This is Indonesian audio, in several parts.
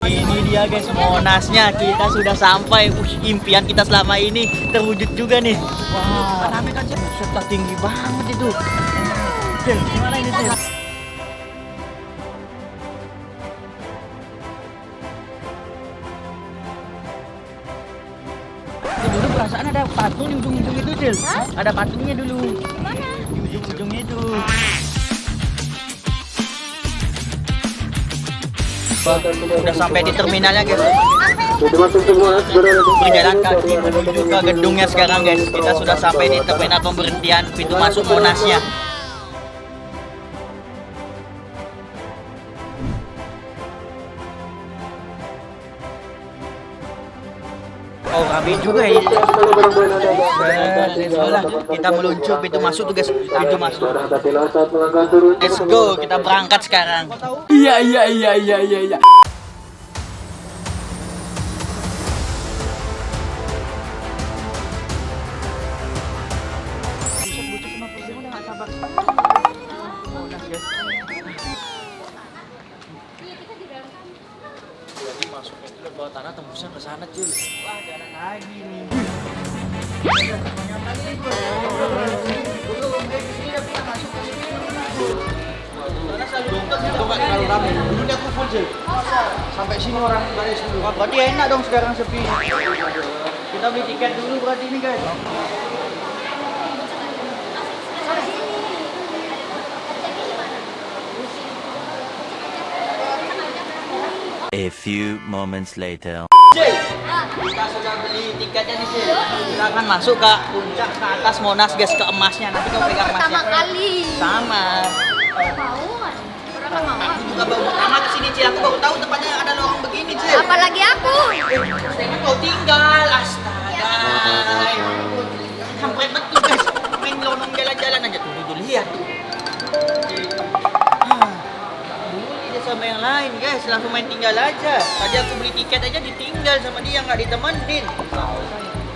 Ini dia guys, Monasnya kita sudah sampai. Impian kita selama ini terwujud juga nih. Wah, rame kan, serta tinggi banget itu. Cil, gimana ini Cil? Dulu perasaan ada patung di ujung-ujung itu Cil. Ada patungnya dulu. Di ujung-ujungnya itu. Udah sampai di terminalnya guys. Berjalan kaki menuju ke gedungnya sekarang guys. Kita sudah sampai di terminal pemberhentian pintu masuk Monasnya. Oh, rapi juga ya. Kita meluncur pintu masuk tuh guys. Pintu masuk. Let's go, kita berangkat sekarang. Iya. Masuknya itu bawah tanah tembusnya ke sana Cil. Wah, jalan lagi nih. Kalau rame, dulunya aku full Cil. Sampai sini orang banyak dulu. Wah, berarti enak dong sekarang sepi. Kita beli tiket dulu berarti ini guys. A few moments later. Cil, kita sudah beli tiketnya nih Cil. Kita akan masuk ke puncak ke atas Monas guys, ke emasnya. Nanti kamu pegang emasnya. Pertama kali. Sama. Mau kan? Orang mau. Aku juga baru pertama kesini Cil. Aku baru tahu tempatnya ada lorong begini Cil. Apalagi aku. Saya kau tinggal, astaga. Hampir betul guys. Main lonong jalan-jalan aja tuh lihat tuh. Dia sama yang lain guys, langsung main tinggal aja. Tadi aku beli tiket aja ditinggal sama dia, nggak ditemenin.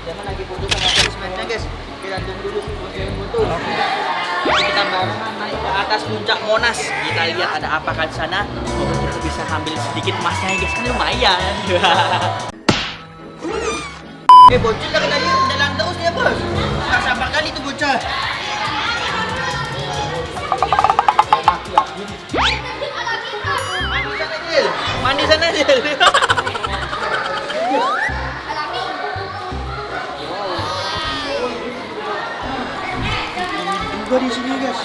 Jangan lagi foto sama salesman-nya guys. Kita tunggu dulu sih foto. Kita barengan naik ke atas puncak Monas. Kita lihat ada apa kan di sana. Semoga kita bisa ambil sedikit emasnya guys, kan lumayan. Bocil dari tadi jalan terus ya bos. Nggak sabar kali tuh bocah. Mandi sana Cil. Juga di sini guys.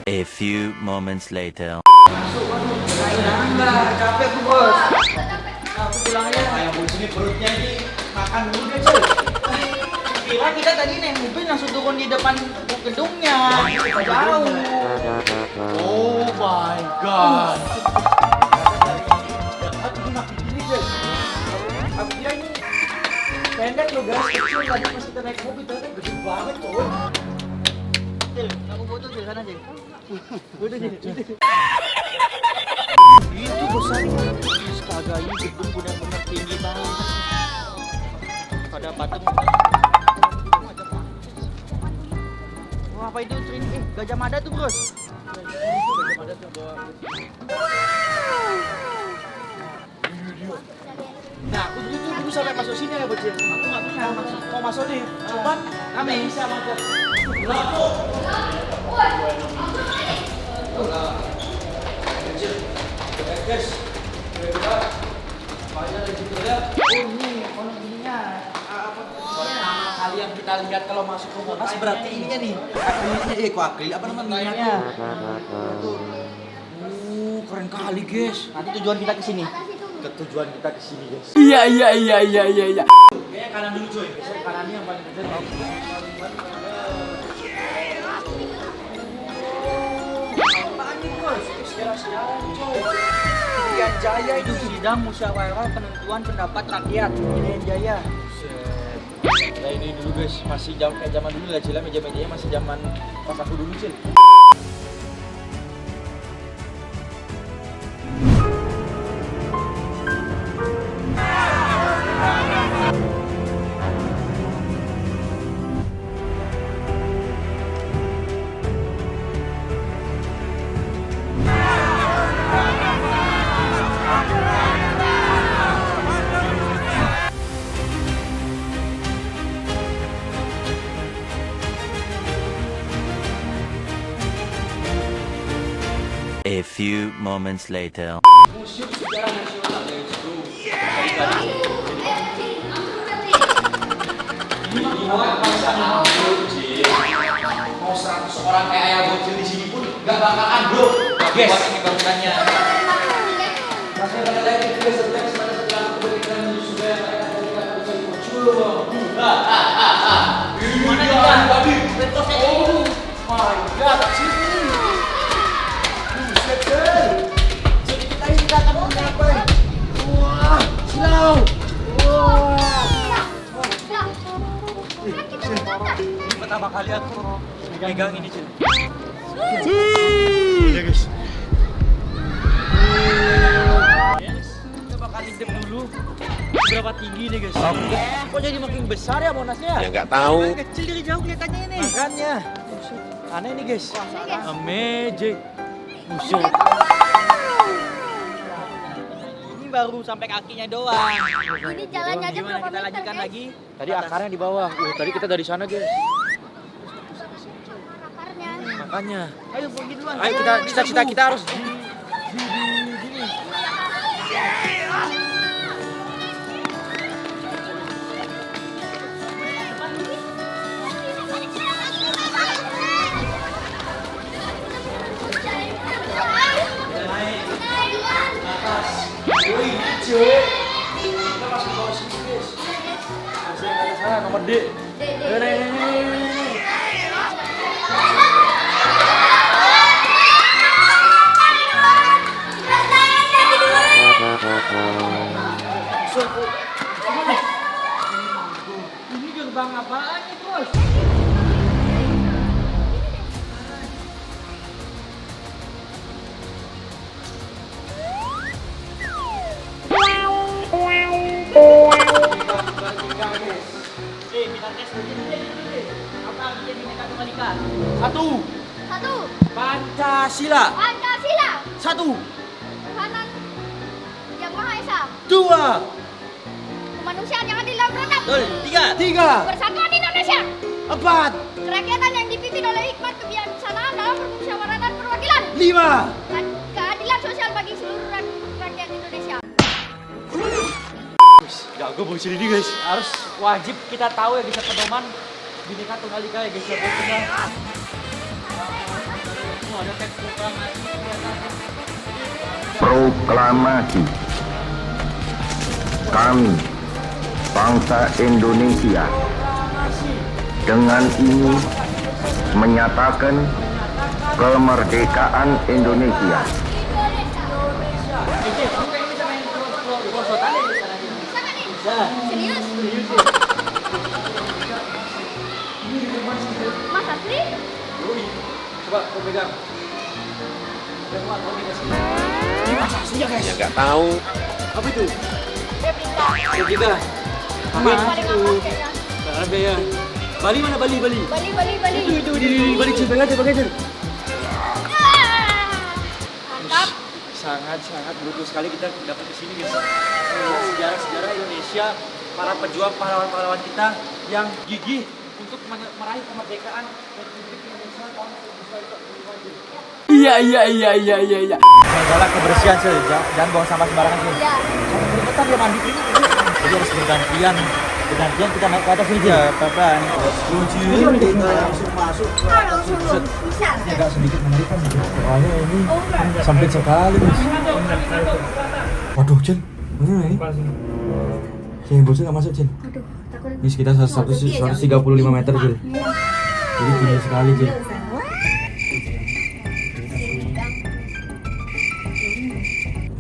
A few moments later. Enggak, capek aku bos. Aku pulang aja. Kayak bos ini perutnya ini makan dulu deh Cil. Kira kita tadi naik mobil langsung turun di depan gedungnya. Jauh. Oh my god. Aku kira ini pendek loh guys. Kecil tadi pas kita naik mobil ternyata gede banget coy. Cil, kamu foto Cil sana Cil. Foto Cil. Itu besar. Astaga, ini gedung benar-benar tinggi banget. Ada patung. Wah, apa itu Trin? Gajah Mada tuh bros. Gajah Mada tuh bawa. Nah, aku dulu sampai masuk sini ya bocil. Aku nggak pernah mau masuk nih. Cuman kami bisa masuk. Guys, ini konon ininya nama kali yang kita lihat kalau masuk ke Monas berarti ininya nih akrilnya akril apa namanya keren kali guys. Nanti tujuan kita ke sini. Tujuan kita ke sini guys. Iya. Kayaknya kanan dulu coy. Biasanya kanannya yang paling kecil. Apaan nih bos? Sejarah-sejarah coy. Irian Jaya itu sidang musyawarah penentuan pendapat rakyat. Irian Jaya. Ya ini dulu guys, masih kayak zaman dulu lah Cil, meja-mejanya masih zaman pas aku dulu Cil. few moments later. Museum Sejarah Nasional, guys. Mau 100 orang kayak ayah bocil di sini pun nggak bakal ambruk. Guys, ini bangunannya. Masih ada lagi guys, setelah kebetulan sudah ada bisa muncul. Mana dia? Babi, betosnya. Oh my god, sini. Jadi kita akan mencapai. Wah, slow. Wah. Ini pertama kali aku megang ini, Cil. Ya, guys. Kita bakal intip dulu berapa tinggi nih, guys. Kok jadi makin besar ya Monasnya? Ya nggak tahu. Kecil dari jauh kelihatannya ini. Makanya. Aneh nih, guys. Amazing. Buset. Ini baru sampai kakinya doang. Ini jalannya aja Gimana berapa kita meter, lanjutkan guys? lagi? Tadi akarnya di bawah. Tadi kita dari sana, guys. Akarnya. Makanya. Ayo pergi duluan. Ayo kita harus nomor D. Ini gerbang apaan nih, Bos? Bintang tes dulu deh. Apa artinya Bhinneka Tunggal Ika? Satu. Satu. Pancasila. Pancasila. Satu. Tuhanan Yang Maha Esa. Dua. Kemanusiaan yang adil dan beradab. Betul. Tiga. Persatuan Indonesia. Empat. Kerakyatan yang dipimpin oleh hikmat kebijaksanaan dalam permusyawaratan perwakilan. Lima. Dan keadilan sosial bagi seluruh rakyat Indonesia. Jago bocil ini, guys. Harus wajib kita tahu ya, bisa pedoman Bhinneka Tunggal Ika ya, guys. Ada teks proklamasi. Proklamasi. Kami, bangsa Indonesia, dengan ini menyatakan kemerdekaan Indonesia. Serius? Mas Asri? Coba kau pegang. Ya nggak tahu. Apa itu? Replika. Amin. Paling aman kayaknya. Gak ada ya. Bali mana Bali? Bali. Itu di Bali, Cil. Pegang aja. Mantap. Sangat beruntung sekali kita dapat ke sini, guys. Sejarah Indonesia, para pejuang pahlawan kita yang gigih untuk meraih kemerdekaan Republik Indonesia tahun 1945. Iya. Jaga kebersihan, Cil. Jangan buang sampah sembarangan, Cil. Ya. Tetap dia mandi ini. Jadi harus bergantian kita naik ke atas ini, Cil. Pelan. Langsung masuk. Ini agak sedikit mengerikan, Cil. Soalnya ini sempit sekali, Mas. Waduh, Cil. Bener ini? Sini bocil nggak masuk, Cil. Aduh, takut. Ini sekitar 135 meter, Cil. Jadi tinggi sekali, Cil.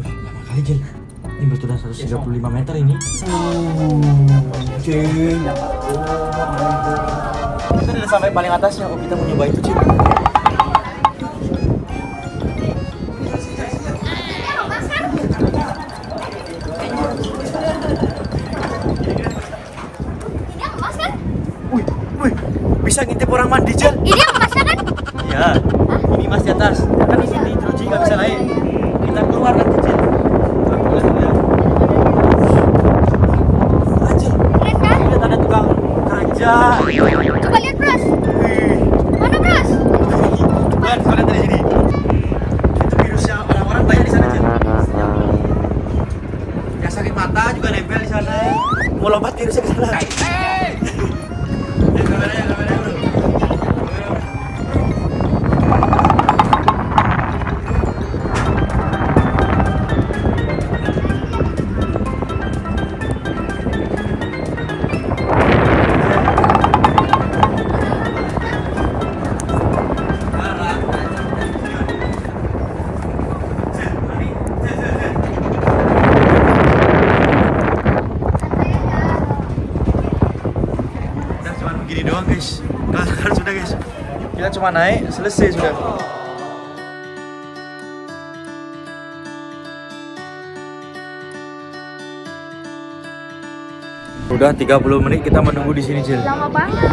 Lama kali, Cil. Ini betul 135 meter ini. Cil. Kita udah sampai paling atasnya. Oh, kita mau nyoba itu, Cil. Ini yang emas kan? Wih, bisa ngintip orang mandi, Cil. Ini yang emasnya kan? Iya. Ini Mas di atas. Kan di sini teruji nggak bisa naik. Kita keluar nanti, Cil. Anjir. Keren kan? Lihat ada tukang ganja. Coba lihat, Bros. Wih. Mana, Bros? Kan, kalian dari sini. Itu virusnya guys. Kan sudah guys. Kita cuma naik, selesai sudah. Udah 30 menit kita menunggu di sini, Cil. Lama banget.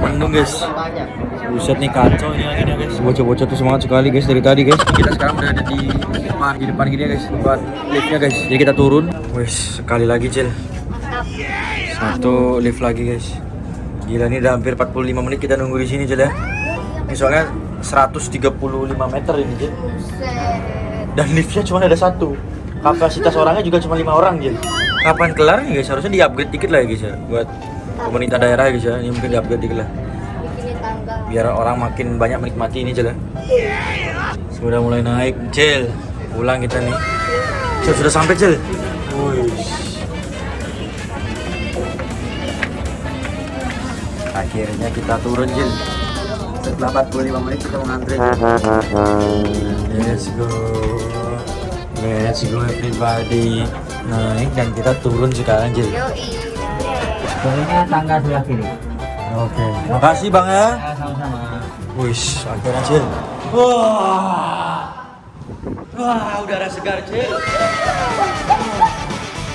Menunggu guys. Buset nih kacau ini anginnya guys. Bocah-bocah tuh semangat sekali guys dari tadi guys. Kita sekarang udah ada di depan gini ya guys, tempat liftnya guys. Jadi kita turun. Wes sekali lagi, Cil. Satu lift lagi guys. Gila, ini udah hampir 45 menit kita nunggu di sini, Cil ya. Ini soalnya 135 meter ini, Cil. Dan liftnya cuma ada satu. Kapasitas orangnya juga cuma 5 orang, Cil. Kapan kelar nih guys? Harusnya di-upgrade dikit lah ya guys ya. Buat pemerintah daerah guys ya. Ini mungkin di-upgrade dikit lah. Bikinin tangga. Biar orang makin banyak menikmati ini, Cil ya. Sudah mulai naik, Cil. Pulang kita nih. Cil, sudah sampai, Cil. Wih. Akhirnya kita turun, Cil. Setelah 45 menit kita mengantri. Let's go. Let's go everybody. Naik dan kita turun sekarang, Cil. Yoi. Soalnya tangga sebelah kiri. Oke. Makasih Bang ya. Sama-sama. Wih, akhirnya, Cil. Wah. Wah, udara segar, Cil.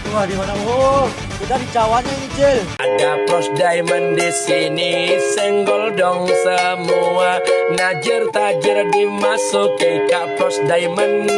Wah, di mana? Oh, kita di cawannya ini, Cil. Ada Pros Diamond di sini, senggol dong semua. Najer tajer dimasuki ke Pros Diamond.